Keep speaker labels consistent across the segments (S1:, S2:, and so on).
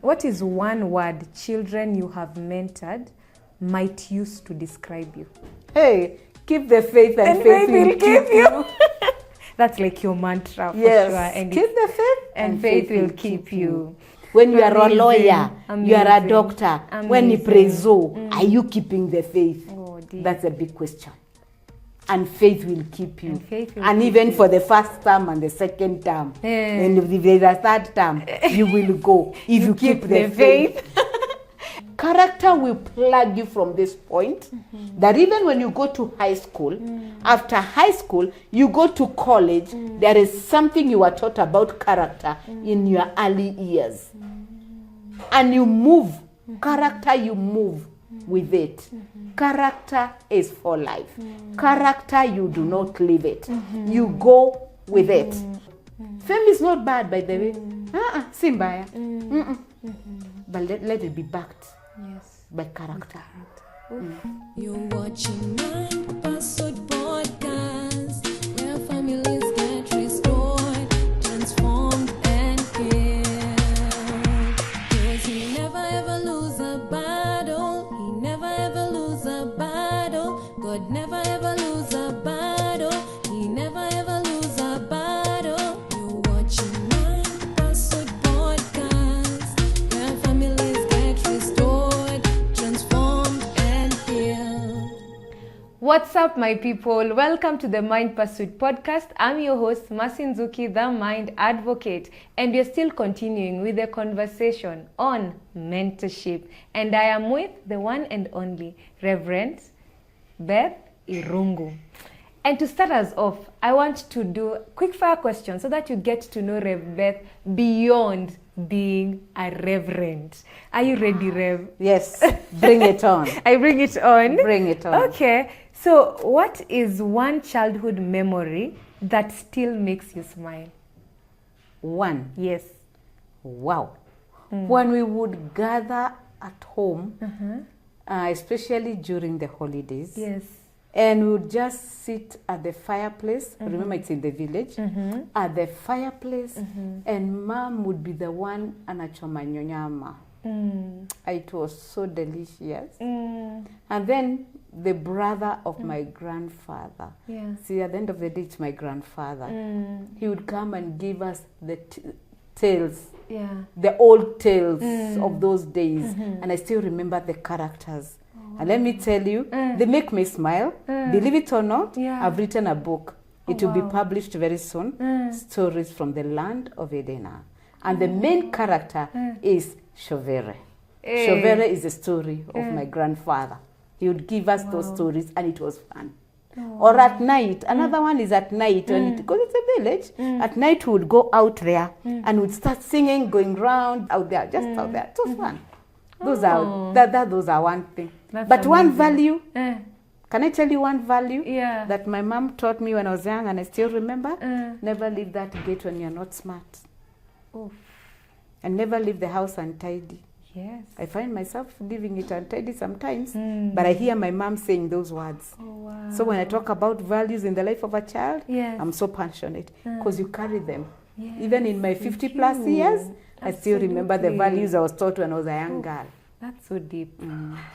S1: What is one word children you have mentored might use to describe you?
S2: Hey, keep the faith and faith will keep you.
S1: That's like your mantra for
S2: Yes.
S1: sure. And
S2: keep the faith
S1: and faith will keep you.
S2: When you are a lawyer,
S1: Amazing.
S2: you are a doctor, when you pray are you keeping the faith?
S1: Oh, dear.
S2: That's a big question. And faith will keep you.
S1: And
S2: even for the first term and the second term. And if there's a third term, you will go. If you keep the faith. Character will plug you from this point that even when you go to high school, after high school, you go to college, there is something you are taught about character in your early years. And you move. Character, you move with it. Character is for life. Character, you do not leave it. You go with it. Fame is not bad, by the way. Simbaya. But let it be backed by character.
S3: You're watching my Password podcast, where families get restored, transformed, and healed. 'Cause he never ever lose a battle. He never ever lose a battle. God never ever lose a battle. He never ever lose a battle. You're watching my Password podcast, where families get restored, transformed, and healed.
S1: What's up, my people? Welcome to the Mind Pursuit podcast. I'm your host, Masinzuki, the Mind Advocate, and we're still continuing with the conversation on mentorship. And I am with the one and only Reverend Beth Irungu. And to start us off, I want to do quick fire questions so that you get to know Rev Beth beyond being a reverend. Are you ready, Rev?
S2: Yes, bring it on.
S1: I bring it on.
S2: Bring it on.
S1: Okay. So, what is one childhood memory that still makes you smile?
S2: One.
S1: Yes.
S2: Wow. When we would gather at home, especially during the holidays,
S1: Yes.
S2: and we would just sit at the fireplace. Remember, it's in the village. At the fireplace, and mom would be the one anachoma nyonyama. It was so delicious. And then the brother of my grandfather.
S1: Yeah.
S2: See, at the end of the day, it's my grandfather. He would come and give us the tales,
S1: Yeah.
S2: the old tales of those days. And I still remember the characters. And let me tell you, they make me smile. Believe it or not,
S1: Yeah.
S2: I've written a book. It will
S1: wow.
S2: be published very soon. Stories from the land of Edena. And the main character is Shovere.
S1: Hey.
S2: Shovere is a story of my grandfather. He would give us those stories and it was fun. Or at night, another one is at night, because it's a village. At night we would go out there and would start singing, going round out there, just out there. It was fun. Those are one thing.
S1: That's
S2: but one
S1: amazing.
S2: value, can I tell you one value
S1: Yeah.
S2: that my mom taught me when I was young and I still remember? Never leave that gate when you're not smart.
S1: Oof.
S2: And never leave the house untidy.
S1: Yes.
S2: I find myself leaving it untidy sometimes, but I hear my mom saying those words.
S1: Oh, wow.
S2: So when I talk about values in the life of a child,
S1: Yes.
S2: I'm so passionate because you carry them.
S1: Yes,
S2: Even in my 50 plus
S1: you.
S2: years, I still remember the
S1: Absolutely.
S2: values I was taught when I was a young girl.
S1: That's so deep.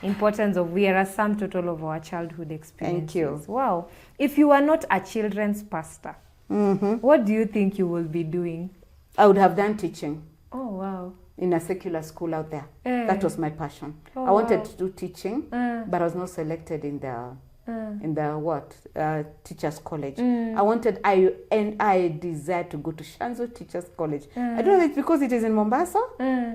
S1: Importance of we are a sum total of our childhood experiences.
S2: Thank you.
S1: Wow. If you were not a children's pastor, what do you think you will be doing?
S2: I would have done teaching
S1: Oh, wow.
S2: in a secular school out there. That was my passion.
S1: Oh,
S2: I wanted
S1: wow.
S2: to do teaching, but I was not selected in the teachers college. I desired to go to Shanzu Teachers College. I don't know if it's because it is in Mombasa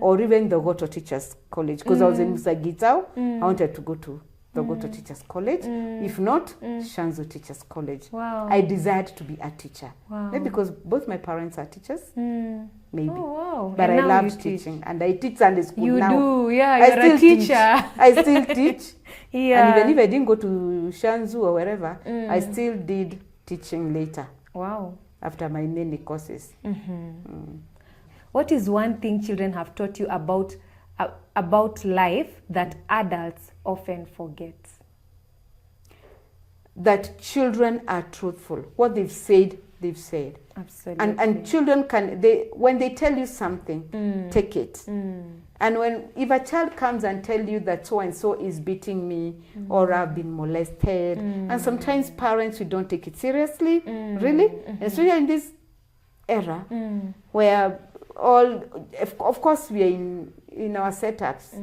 S2: or even the Goto Teachers College, because I was in Musagitao. I wanted to go to the Goto Teachers College. If not, Shanzu Teachers College.
S1: Wow.
S2: I desired to be a teacher.
S1: Wow.
S2: Maybe because both my parents are teachers. Maybe.
S1: Oh, wow.
S2: But
S1: And
S2: I
S1: now
S2: loved
S1: you teach.
S2: teaching, and I teach Sunday school
S1: You
S2: now.
S1: do, yeah.
S2: I
S1: You're a
S2: still
S1: teacher.
S2: teach. I still teach.
S1: Yeah.
S2: And even if I didn't go to Shanzu or wherever, I still did teaching later
S1: Wow.
S2: after my many courses.
S1: What is one thing children have taught you about life that adults often forget?
S2: That children are truthful. What they've said they've said.
S1: Absolutely.
S2: And children when they tell you something, take it. And if a child comes and tell you that so and so is beating me or I've been molested, and sometimes parents, we don't take it seriously, really, especially in this era where of course we are in our setups.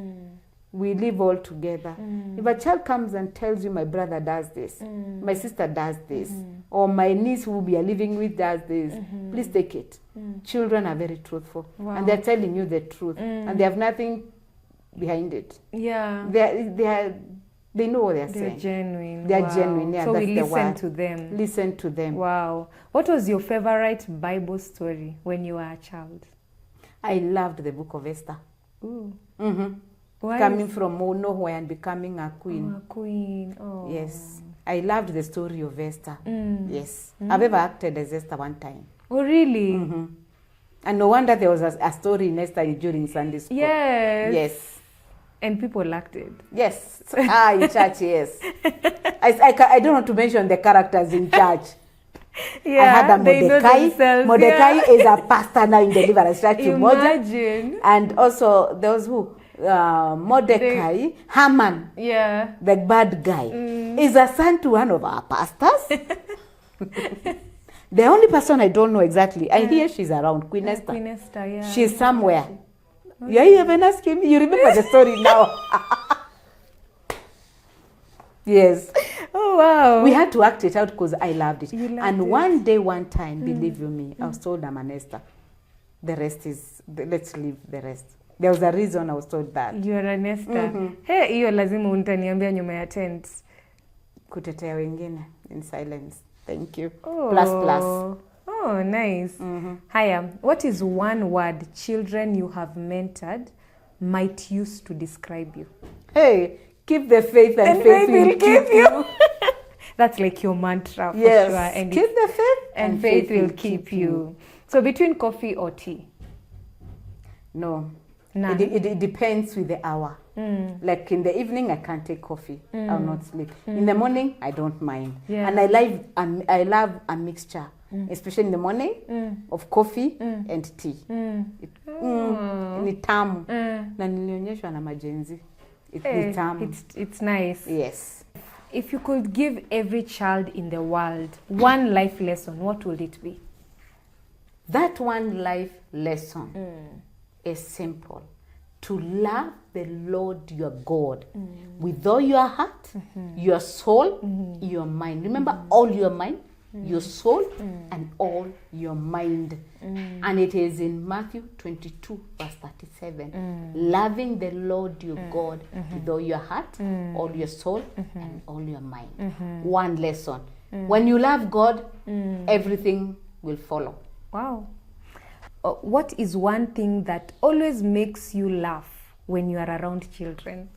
S2: We live all together. If a child comes and tells you, my brother does this, my sister does this, or my niece who we are living with does this, please take it. Children are very truthful.
S1: Wow.
S2: And they're telling you the truth. And they have nothing behind it.
S1: Yeah.
S2: They know what they're saying.
S1: They're genuine.
S2: They're
S1: Wow.
S2: genuine. Yeah,
S1: so
S2: that's
S1: we
S2: the
S1: listen
S2: word.
S1: to them.
S2: Listen to them.
S1: Wow. What was your favorite Bible story when you were a child?
S2: I loved the book of Esther.
S1: Ooh.
S2: Why coming from nowhere and becoming a queen.
S1: Oh, a queen. Oh.
S2: Yes. I loved the story of Esther. Yes. I've ever acted as Esther one time.
S1: Oh, really?
S2: And no wonder there was a story in Esther during Sunday school.
S1: Yes.
S2: Yes.
S1: And people acted.
S2: Yes. In church, yes. I don't want to mention the characters in church.
S1: Yeah,
S2: I had a
S1: they know
S2: Mordecai.
S1: themselves,
S2: Mordecai is a pastor now in Deliverance Church in Moja.
S1: Imagine.
S2: And also there was who? Mordecai, Haman, the bad guy, is a son to one of our pastors. The only person I don't know exactly, I hear she's around, Queen Esther.
S1: Queen Esther, yeah.
S2: She's somewhere. You even asking me? You remember the story now? Yes.
S1: Oh, wow.
S2: We had to act it out because I loved it.
S1: You loved
S2: and
S1: it.
S2: one day, one time, believe you me, I was told I'm an Esther. The rest is, let's leave the rest. There was a reason I was told that.
S1: You're an Esther. Hey, hiyo lazima utaniambia nyuma ya tent.
S2: Kutetea wengine in silence. Thank you.
S1: Oh.
S2: Plus.
S1: Oh, nice. Haya, what is one word children you have mentored might use to describe you?
S2: Hey, keep the faith and faith will keep you.
S1: That's like your mantra for
S2: Yes.
S1: sure. And
S2: Keep the faith
S1: and faith will keep you. So between coffee or tea?
S2: No.
S1: None.
S2: It depends with the hour. Like in the evening, I can't take coffee. I'll not sleep. In the morning, I don't mind.
S1: Yeah.
S2: And I love a mixture, especially in the morning, of coffee and tea. Ni tamu. Na nilionyeshwa na majenzi. Ni tamu.
S1: It's nice.
S2: Yes.
S1: If you could give every child in the world one life lesson, what would it be?
S2: That one life lesson is simple. To love the Lord your God with all your heart, your soul, your mind. Remember, all your mind, your soul, and all your mind. And it is in Matthew 22, verse 37. Loving the Lord your God with all your heart, all your soul, and all your mind. One lesson. When you love God, everything will follow.
S1: Wow. What is one thing that always makes you laugh when you are around children?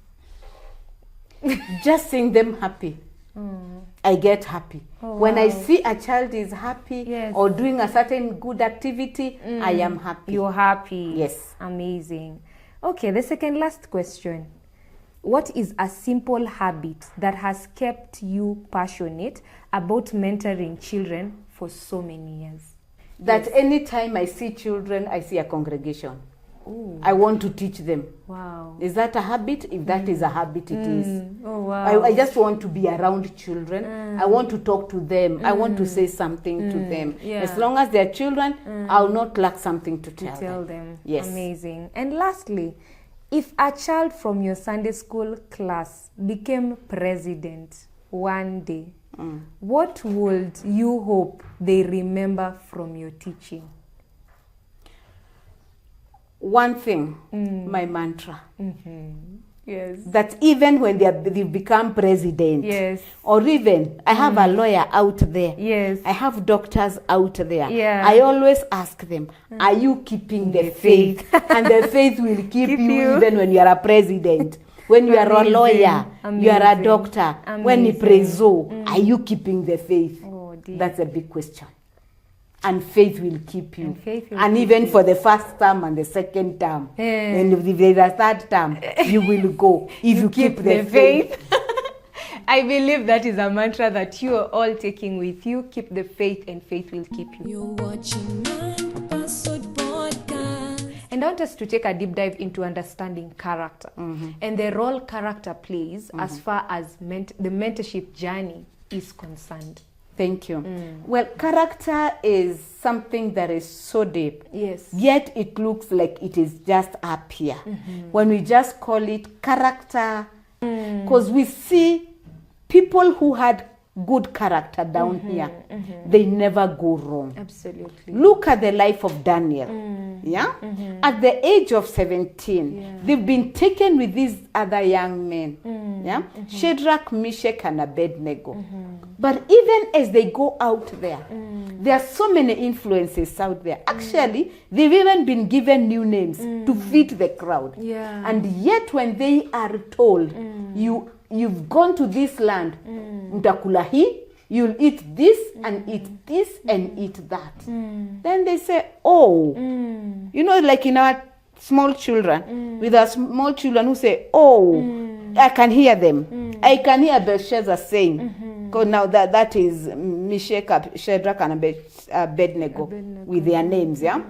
S2: Just seeing them happy. I get happy. When I see a child is happy or doing a certain good activity, I am happy.
S1: You're happy.
S2: Yes.
S1: Amazing. Okay, the second last question. What is a simple habit that has kept you passionate about mentoring children for so many years?
S2: That anytime I see children, I see a congregation.
S1: Ooh.
S2: I want to teach them.
S1: Wow.
S2: Is that a habit? If that is a habit, it is.
S1: Oh, wow.
S2: I just want to be around children. I want to talk to them. I want to say something to them.
S1: Yeah.
S2: As long as they're children, I'll not lack something to tell
S1: them.
S2: Yes.
S1: Amazing. And lastly, if a child from your Sunday school class became president one day, what would you hope they remember from your teaching?
S2: One thing, my mantra.
S1: Yes.
S2: That even when they become president,
S1: Yes.
S2: or even I have a lawyer out there,
S1: Yes.
S2: I have doctors out there,
S1: Yeah.
S2: I always ask them, are you keeping the faith? And the faith will keep you even when you are a president. When you are a lawyer, you are a doctor. When you praise, are you keeping the faith?
S1: Oh, dear.
S2: That's a big question. And faith will keep you.
S1: And faith will
S2: and
S1: keep
S2: even
S1: you.
S2: for the first term and the second term. And if there is a third term, you will go. If you keep the faith.
S1: I believe that is a mantra that you are all taking with you. Keep the faith and faith will keep you.
S3: You're watching Mind Pursuit Podcast.
S1: And I want us to take a deep dive into understanding character and the role character plays as far as the mentorship journey is concerned.
S2: Thank you. Well, character is something that is so deep.
S1: Yes.
S2: Yet it looks like it is just up here. When we just call it character, because we see people who had good character down here, they never go wrong.
S1: Absolutely.
S2: Look at the life of Daniel. Yeah? At the age of 17, they've been taken with these other young men. Yeah? Shadrach, Meshach, and Abednego. But even as they go out there, there are so many influences out there. Actually, they've even been given new names to fit the crowd.
S1: Yeah.
S2: And yet when they are told, you've gone to this land, mtakula hii, you'll eat this and eat this and eat that. Then they say, oh, you know, like in our small children, with our small children who say, oh, I can hear them. I can hear Belshazzar saying, because now that is Meshach, Shadrach, and Abednego with their names, yeah?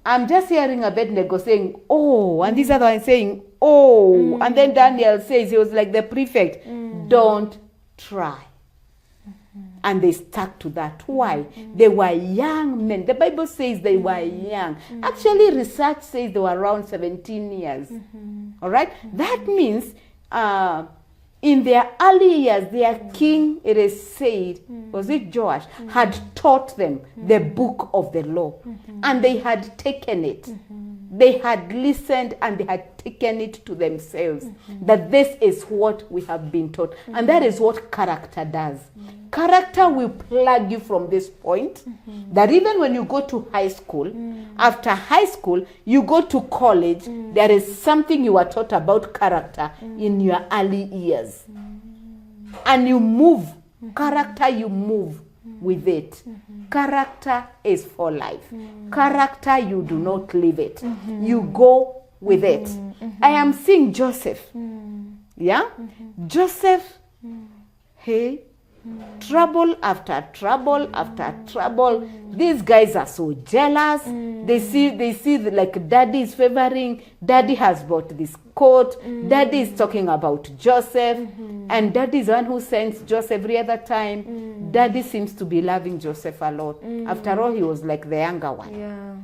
S2: I'm just hearing Abednego saying, oh, and this other one saying, oh, and then Daniel says, he was like the prefect, don't try. And they stuck to that. Why? They were young men. The Bible says they were young. Actually, research says they were around 17 years. All right? That means in their early years, their king, it is said, was it Joash, had taught them the book of the law. And they had taken it. They had listened and they had taken it to themselves. That this is what we have been taught. And that is what character does. Character will plug you from this point. That even when you go to high school, after high school, you go to college, there is something you are taught about character in your early years. And you move. Character, you move with it. Character is for life. Character, you do not leave it. You go with it. I am seeing Joseph. Yeah? Joseph, hey, trouble after trouble after trouble. These guys are so jealous. They see like daddy is favoring. Daddy has bought this coat. Daddy is talking about Joseph. And daddy is the one who sends Joseph every other time. Daddy seems to be loving Joseph a lot. After all, he was like the younger one.
S1: Yeah.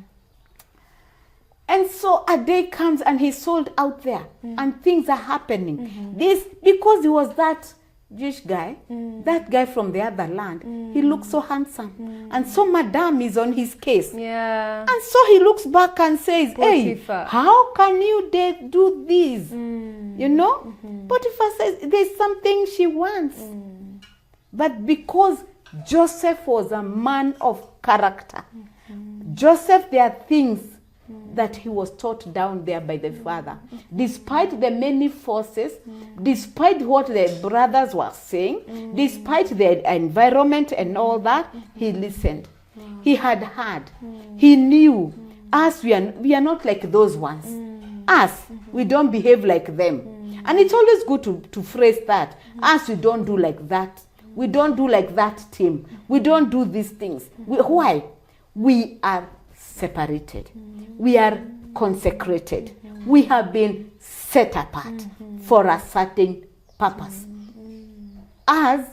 S2: And so a day comes and he's sold out there. And things are happening. This, because he was that Jewish guy, that guy from the other land, he looks so handsome. And so Madame is on his case.
S1: Yeah.
S2: And so he looks back and says, hey,
S1: Potiphar.
S2: how can you do this? You know? Potiphar says, there's something she wants. But because Joseph was a man of character, Joseph, there are things that he was taught down there by the father. Despite the many forces, despite what the brothers were saying, despite the environment and all that, he listened. He had heard. He knew. Us, we are not like those ones. Us, we don't behave like them. And it's always good to phrase that. Us, we don't do like that. We don't do like that team. We don't do these things. Why? We are separated. We are consecrated. We have been set apart for a certain purpose. As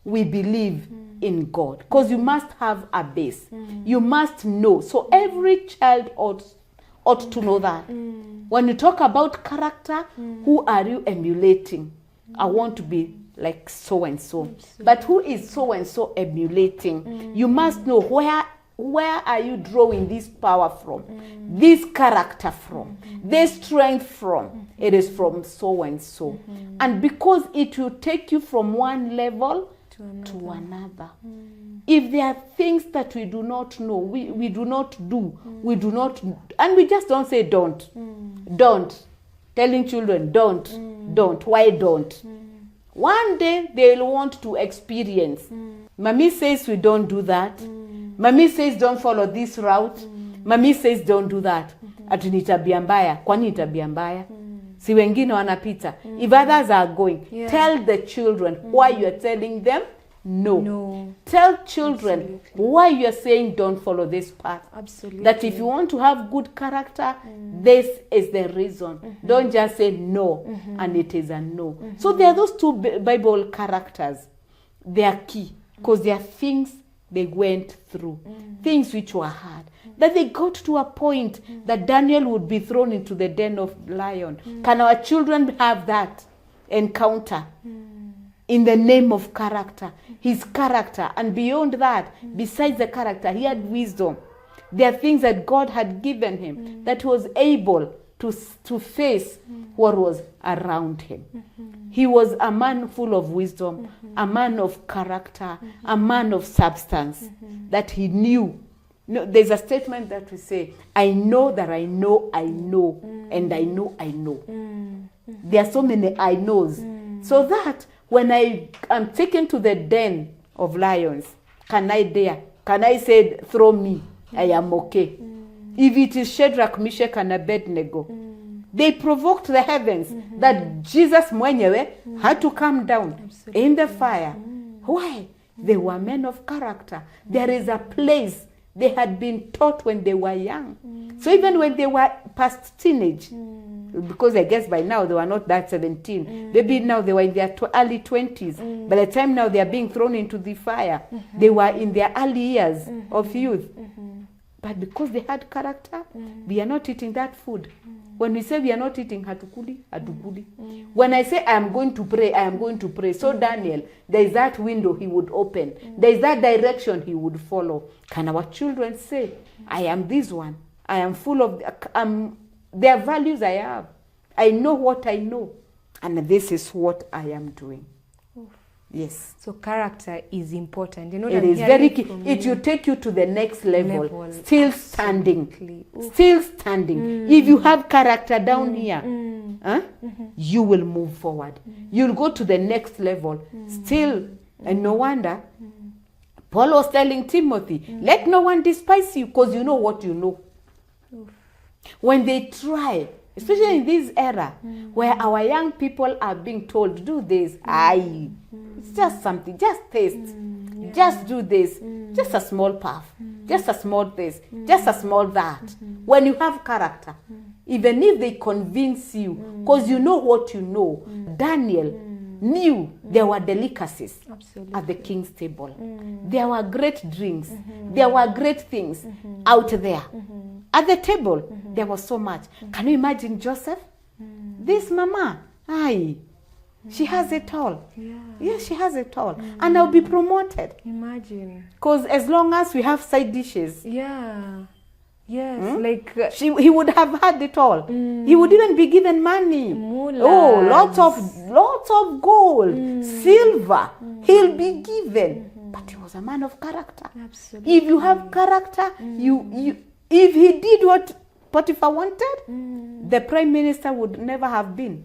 S2: we believe in God. Because you must have a base. You must know. So every child ought to know that. When you talk about character, who are you emulating? I want to be like so and so. But who is so and so emulating? You must know where are you drawing this power from, this character from, this strength from. It is from so and so. And because it will take you from one level to another. If there are things that we do not know, we do not do, we do not, and we just don't say don't. Don't. Telling children don't. Why don't? One day they'll want to experience. Mommy says we don't do that. Mommy says don't follow this route. Mommy says don't do that. Ati ni tabia mbaya. Kwani ni tabia mbaya? Si wengine wanapita. If others are going, tell the children why you are telling them no. Tell children why you are saying don't follow this path.
S1: Absolutely.
S2: That if you want to have good character, this is the reason. Don't just say no and it is a no. So there are those two Bible characters. They are key because they are things they went through, things which were hard. That they got to a point that Daniel would be thrown into the den of lion. Can our children have that encounter? In the name of character, his character, and beyond that, besides the character, he had wisdom. There are things that God had given him that was able to face what was around him. He was a man full of wisdom, a man of character, a man of substance, that he knew. No, there's a statement that we say, I know that I know, and I know, I know. There are so many I knows. So that when I am taken to the den of lions, can I dare? Can I say, throw me? I am okay. If it is Shadrach, Meshach, and Abednego, they provoked the heavens that Jesus mwenyewe had to come down in the fire. Why? They were men of character. There is a place they had been taught when they were young. So even when they were past teenage, because I guess by now they were not that 17, maybe now they were in their early 20s. By the time now they are being thrown into the fire, they were in their early years of youth. But because they had character, we are not eating that food. When we say we are not eating hatukuli, hatukuli. When I say I am going to pray, I am going to pray. So Daniel, there is that window he would open. There is that direction he would follow. Can our children say, I am this one. I am full of, their values I have. I know what I know. And this is what I am doing. Yes.
S1: So character is important. You know,
S2: it is very key. It will take you to the next level. Still standing. Still standing. If you have character down here, you will move forward. You'll go to the next level. Still, and no wonder, Paul was telling Timothy, let no one despise you because you know what you know. When they try, especially in this era where our young people are being told, do this, it's just something, just taste, just do this, just a small puff, just a small this, just a small that. When you have character, even if they convince you, because you know what you know, Daniel knew there were delicacies at the king's table. There were great drinks. There were great things out there. At the table, there was so much. Can you imagine Joseph? This mama, she has it all. Yes, she has it all. And I'll be promoted.
S1: Imagine.
S2: Because as long as we have side dishes.
S1: Yes, like
S2: he would have had it all. He would even be given money. Lots of gold, silver. He'll be given. But he was a man of character.
S1: Absolutely.
S2: If you have character, if he did what Potiphar wanted, the prime minister would never have been.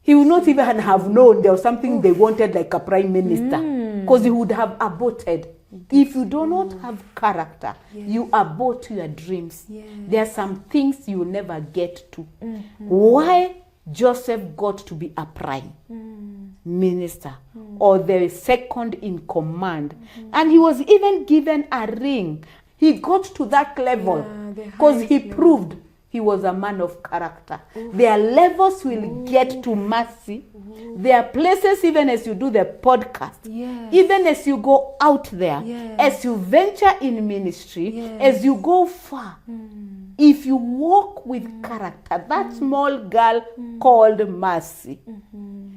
S2: He would not even have known there was something they wanted like a prime minister, because he would have aborted. If you do not have character, you abort your dreams. There are some things you will never get to. Why Joseph got to be a prime minister or the second in command, and he was even given a ring. He got to that level because he proved he was a man of character. There are levels we'll get to mercy. There are places, even as you do the podcast, even as you go out there, as you venture in ministry, as you go far, if you walk with character, that small girl called Mercy,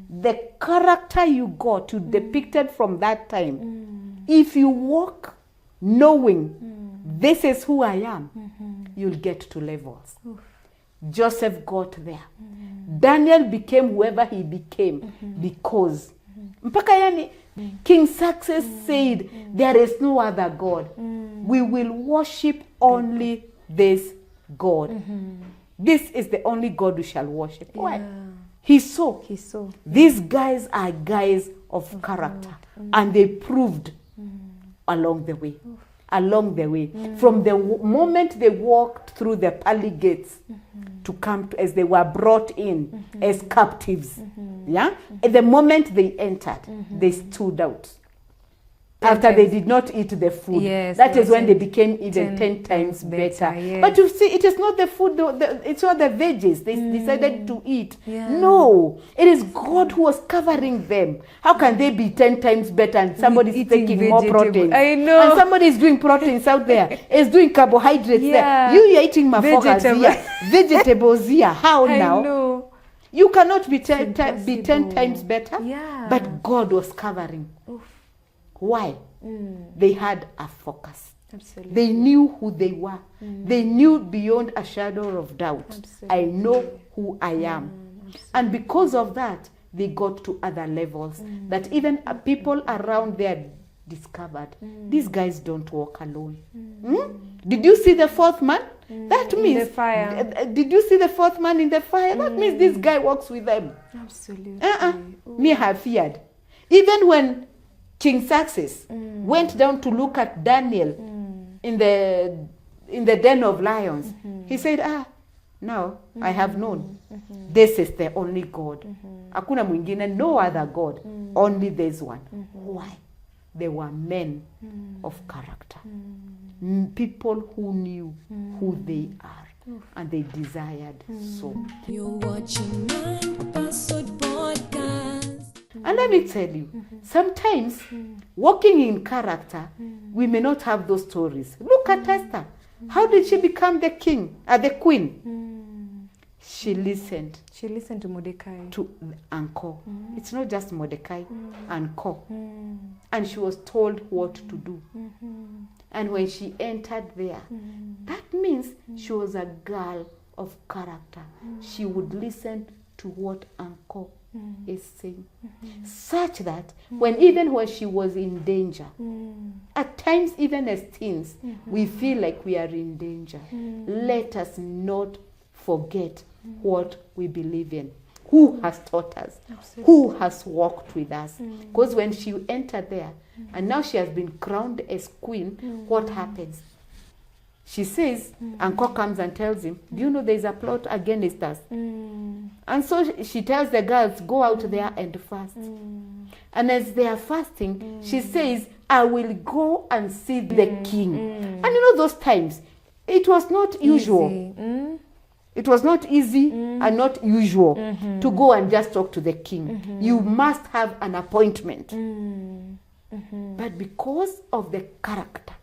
S2: the character you got, you depicted from that time, if you walk knowing this is who I am, you'll get to levels. Joseph got there. Daniel became whoever he became because mpaka yani King Success said there is no other God. We will worship only this God. This is the only God we shall worship. Why? He saw. These guys are guys of character, and they proved along the way. From the moment they walked through the pearly gates, to come to, as they were brought in as captives. Yeah? At the moment they entered, they stood out. After they did not eat the food.
S1: Yes,
S2: that is when they became even 10 times better.
S1: Yes.
S2: But you see, it is not the food, it's not the veggies they decided to eat.
S1: Yeah.
S2: No, it is God who was covering them. How can they be 10 times better and somebody is
S1: Eating
S2: taking more
S1: vegetable.
S2: protein?
S1: I know.
S2: And somebody is doing proteins out there, is doing carbohydrates
S1: Yeah.
S2: there. You're eating mafogas
S1: Vegetable.
S2: here, vegetables here. How
S1: I
S2: now?
S1: know.
S2: You cannot be 10
S1: impossible.
S2: times better.
S1: Yeah.
S2: But God was covering. Why? They had a focus.
S1: Absolutely.
S2: They knew who they were. They knew beyond a shadow of doubt.
S1: Absolutely.
S2: I know who I am. And because of that, they got to other levels that even people around there discovered. These guys don't walk alone. Did you see the fourth man? That means
S1: the fire.
S2: Did you see the fourth man in the fire? That means this guy walks with them.
S1: Absolutely.
S2: Me have feared. Even when King Success went down to look at Daniel in the den of lions, he said, now I have known. This is the only God. Hakuna mwingine, no other God. Only this one. Why? They were men of character. People who knew who they are. And they desired so.
S3: You're watching Mind Pursuit Podcast.
S2: And let me tell you, sometimes walking in character, we may not have those stories. Look at Esther. How did she become the queen? She listened
S1: She listened to Mordecai.
S2: to Anko. It's not just Mordecai, Anko. And she was told what to do. And when she entered there, that means she was a girl of character. She would listen to what Anko is saying. Such that even when she was in danger, at times even as teens, we feel like we are in danger. Let us not forget what we believe in. Who has taught us?
S1: Absolutely.
S2: Who has walked with us? Because when she entered there, and now she has been crowned as queen, what happens? She says, Uncle comes and tells him, do you know there's a plot against us? And so she tells the girls, go out there and fast. And as they are fasting, she says, I will go and see the king. And you know those times, it was not usual.
S1: Easy.
S2: It was not easy and not usual to go and just talk to the king. You must have an appointment. But because of the character,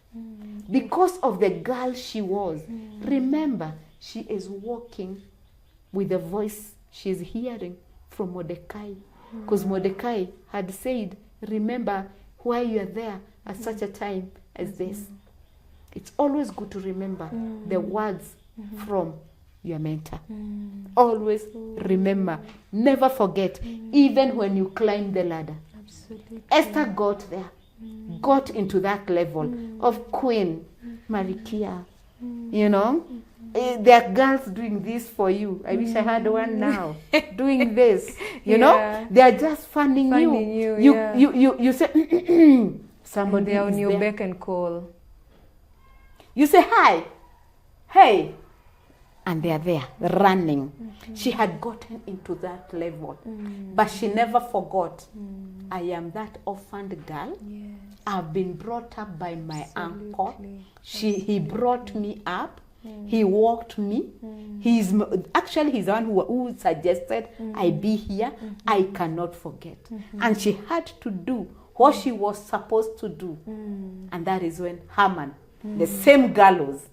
S2: because of the girl she was, remember, she is walking with the voice she is hearing from Mordecai. Because Mordecai had said, remember why you are there at such a time as this. It's always good to remember the words from your mentor. Always remember. Never forget, even when you climb the ladder.
S1: Absolutely.
S2: Esther got there, got into that level of Queen Marikia. You know, there are girls doing this for you. I wish I had one now doing this. You know, they are just fanning you. You say somebody
S1: They're on
S2: is
S1: your
S2: there.
S1: beck and call.
S2: You say hi, hey, and they are there running. She had gotten into that level, but she never forgot. I am that orphaned girl.
S1: Yes.
S2: I've been brought up by my uncle.
S1: Absolutely.
S2: He brought me up. He walked me. He's the one who suggested I be here. I cannot forget. And she had to do what she was supposed to do. And that is when Haman, the same gallows,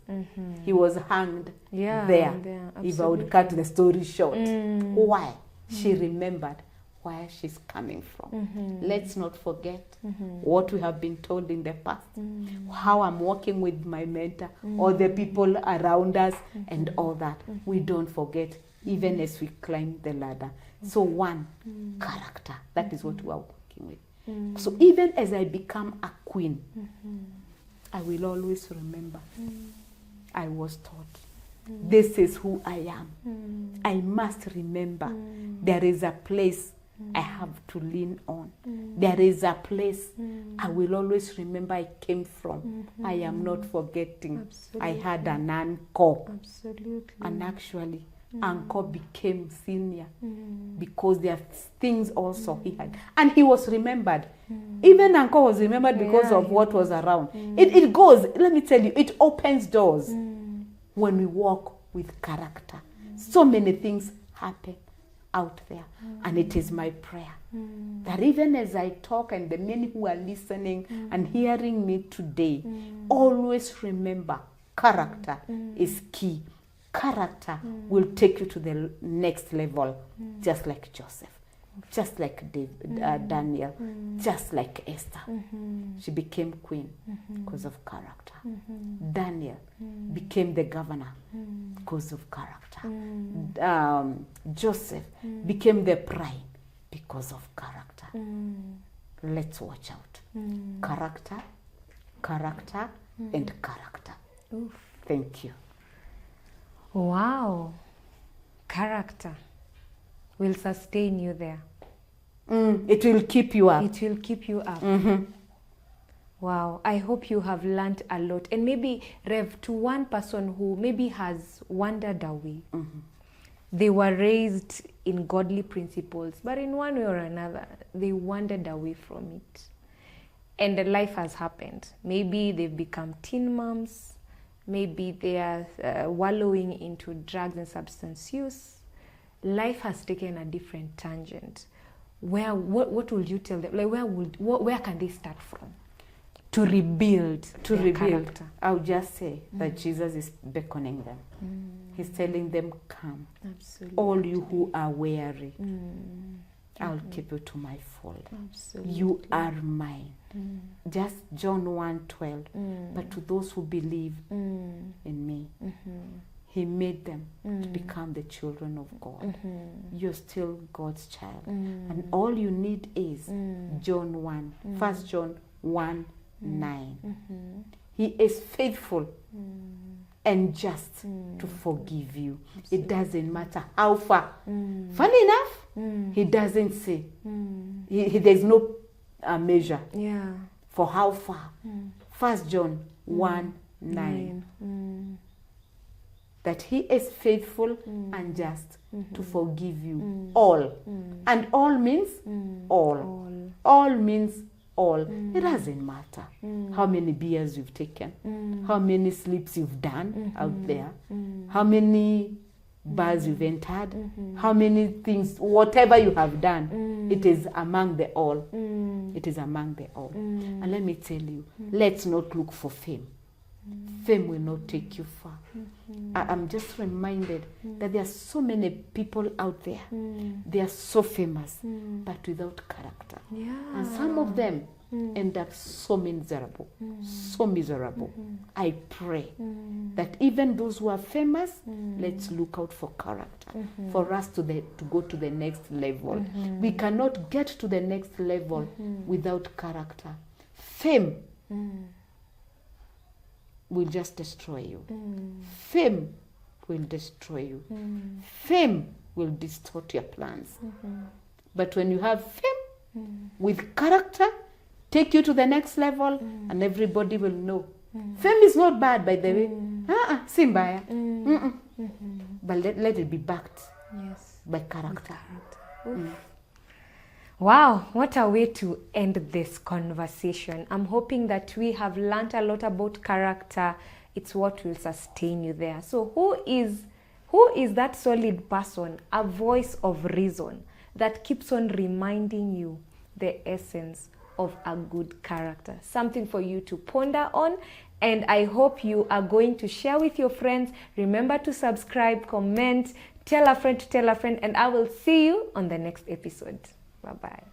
S2: he was hanged there. If I would cut the story short. Why? She remembered where she's coming from. Let's not forget what we have been told in the past, how I'm working with my mentor, or the people around us, and all that. We don't forget, even as we climb the ladder. So one, character. That is what we are working with. So even as I become a queen, I will always remember I was taught. This is who I am. I must remember there is a place I have to lean on. There is a place I will always remember I came from. I am not forgetting. I had an uncle.
S1: Absolutely.
S2: And actually, Uncle became senior because there are things also he had. And he was remembered. Even Uncle was remembered because of what was around. It goes, let me tell you, it opens doors when we walk with character. So many things happen out there. And it is my prayer that even as I talk and the many who are listening and hearing me today, always remember character is key. Character will take you to the next level, just like Joseph, just like Daniel, just like Esther. She became queen because of character. Daniel became the governor because of character. Joseph became the prime because of character. Let's watch out. Character, character, and character.
S1: Oof.
S2: Thank you.
S1: Wow. Character will sustain you there.
S2: It will keep you up.
S1: It will keep you up. Wow. I hope you have learned a lot. And maybe, Rev, to one person who maybe has wandered away, they were raised in godly principles, but in one way or another, they wandered away from it. And the life has happened. Maybe they've become teen moms. Maybe they are wallowing into drugs and substance use. Life has taken a different tangent. What will you tell them? Like where can they start from to rebuild their character?
S2: I'll just say that Jesus is beckoning them. He's telling them, come.
S1: Absolutely.
S2: All you who are weary, I'll keep you to my fold.
S1: Absolutely.
S2: You are mine. Just John 1:12. But to those who believe in me, he made them to become the children of God. You're still God's child. And all you need is John 1, 1 John 1:9. He is faithful and just to forgive you. Absolutely. It doesn't matter how far. Funny enough, he doesn't say. There's no measure for how far. 1 John 1:9. That he is faithful and just to forgive you all. And all means all. All means all. It doesn't matter how many beers you've taken, how many sleeps you've done out there, how many bars you've entered, how many things, whatever you have done, it is among the all. It is among the all. And let me tell you, let's not look for fame. Fame will not take you far. I'm just reminded that there are so many people out there. They are so famous, but without character. And some of them end up so miserable, so miserable. I pray that even those who are famous, let's look out for character, for us to go to the next level. We cannot get to the next level without character. Fame will just destroy you. Fame will destroy you. Fame will distort your plans. But when you have fame with character, take you to the next level, and everybody will know. Fame is not bad, by the way. Simbaya. But let it be backed by character.
S1: Wow, what a way to end this conversation. I'm hoping that we have learned a lot about character. It's what will sustain you there. So who is that solid person, a voice of reason that keeps on reminding you the essence of a good character? Something for you to ponder on. And I hope you are going to share with your friends. Remember to subscribe, comment, tell a friend to tell a friend, and I will see you on the next episode. Bye-bye.